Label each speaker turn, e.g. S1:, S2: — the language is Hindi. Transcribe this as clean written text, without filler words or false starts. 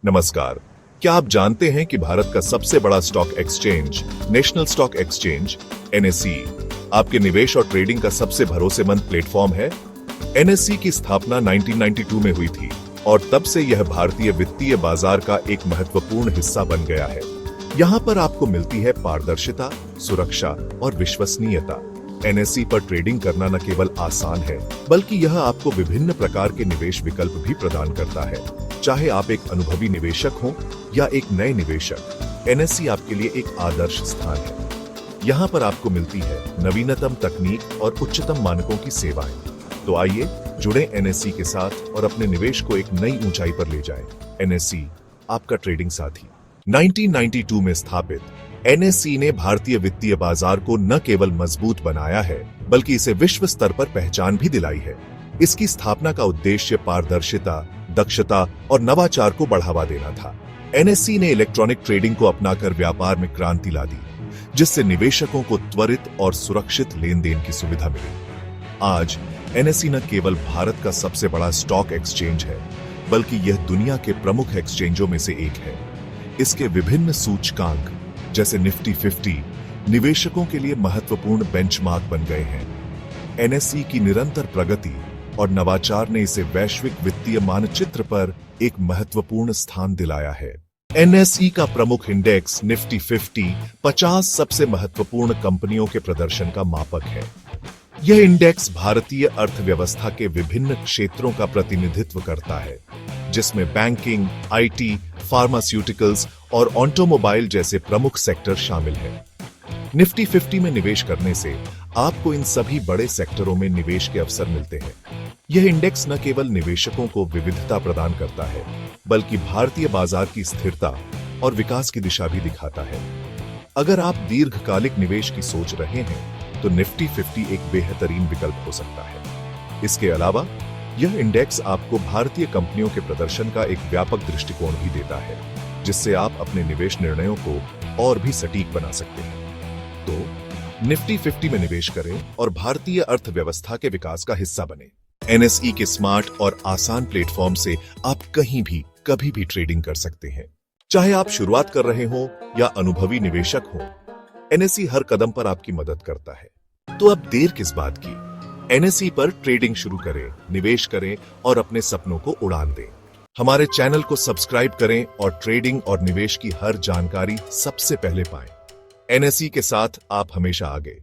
S1: नमस्कार। क्या आप जानते हैं कि भारत का सबसे बड़ा stock exchange national stock exchange NSE आपके निवेश और ट्रेडिंग का सबसे भरोसेमंद प्लेटफॉर्म है। एनएसई की स्थापना 1992 में हुई थी और तब से यह भारतीय वित्तीय बाजार का एक महत्वपूर्ण हिस्सा बन गया है। यहाँ पर आपको मिलती है पारदर्शिता, सुरक्षा और विश्वसनीयता। एनएसई पर ट्रेडिंग करना न केवल आसान है, बल्कि यह आपको विभिन्न प्रकार के निवेश विकल्प भी प्रदान करता है। चाहे आप एक अनुभवी निवेशक हो या एक नए निवेशक, एनएसई आपके लिए एक आदर्श स्थान है। यहाँ पर आपको मिलती है नवीनतम तकनीक और उच्चतम मानकों की सेवाएं। तो आइए जुड़े एनएसई के साथ और अपने निवेश को एक नई ऊंचाई पर ले जाएं। एनएसई आपका ट्रेडिंग साथी। 1992 में स्थापित एनएसई ने भारतीय वित्तीय बाजार को न केवल मजबूत बनाया है, बल्कि इसे विश्व स्तर पर पहचान भी दिलाई है। इसकी स्थापना का उद्देश्य पारदर्शिता, दक्षता और नवाचार को बढ़ावा देना था। एनएसई ने इलेक्ट्रॉनिक ट्रेडिंग को अपनाकर व्यापार में क्रांति ला दी, जिससे निवेशकों को त्वरित और सुरक्षित लेन देन की सुविधा मिली। आज एनएसई न केवल भारत का सबसे बड़ा स्टॉक एक्सचेंज है, बल्कि यह दुनिया के प्रमुख एक्सचेंजों में से एक है। इसके विभिन्न सूचकांक जैसे निफ्टी 50 निवेशकों के लिए महत्वपूर्ण बेंचमार्क बन गए हैं। एनएसई की निरंतर प्रगति और नवाचार ने इसे वैश्विक वित्तीय मानचित्र पर एक महत्वपूर्ण स्थान दिलाया है। एनएसई का प्रमुख इंडेक्स निफ्टी 50 सबसे महत्वपूर्ण कंपनियों के प्रदर्शन का मापक है। यह इंडेक्स भारतीय अर्थव्यवस्था के विभिन्न क्षेत्रों का प्रतिनिधित्व करता है, जिसमें बैंकिंग, आईटी, फार्मास्यूटिकल्स और ऑटोमोबाइल जैसे प्रमुख सेक्टर शामिल हैं। निफ्टी 50 में निवेश करने से आपको इन सभी बड़े सेक्टरों में निवेश के अवसर मिलते हैं। यह इंडेक्स न केवल निवेशकों को विविधता प्रदान करता है, बल्कि भारतीय बाजार की स्थिरता और विकास की दिशा भी दिखाता है। अगर आप दीर्घकालिक निवेश की सोच रहे हैं, तो निफ्टी 50 एक बेहतरीन विकल्प हो सकता है। इसके अलावा यह इंडेक्स आपको भारतीय कंपनियों के प्रदर्शन का एक व्यापक दृष्टिकोण भी देता है, जिससे आप अपने निवेश निर्णयों को और भी सटीक बना सकते हैं। तो निफ्टी 50 में निवेश करें और भारतीय अर्थव्यवस्था के विकास का हिस्सा बने। एनएसई के स्मार्ट और आसान प्लेटफॉर्म से आप कहीं भी कभी भी ट्रेडिंग कर सकते हैं। चाहे आप शुरुआत कर रहे हो या अनुभवी निवेशक हो, एनएसई हर कदम पर आपकी मदद करता है। तो अब देर किस बात की? एनएसई पर ट्रेडिंग शुरू करें, निवेश करें और अपने सपनों को उड़ान दें। हमारे चैनल को सब्सक्राइब करें और ट्रेडिंग और निवेश की हर जानकारी सबसे पहले पाएं। एनएसई के साथ आप हमेशा आगे।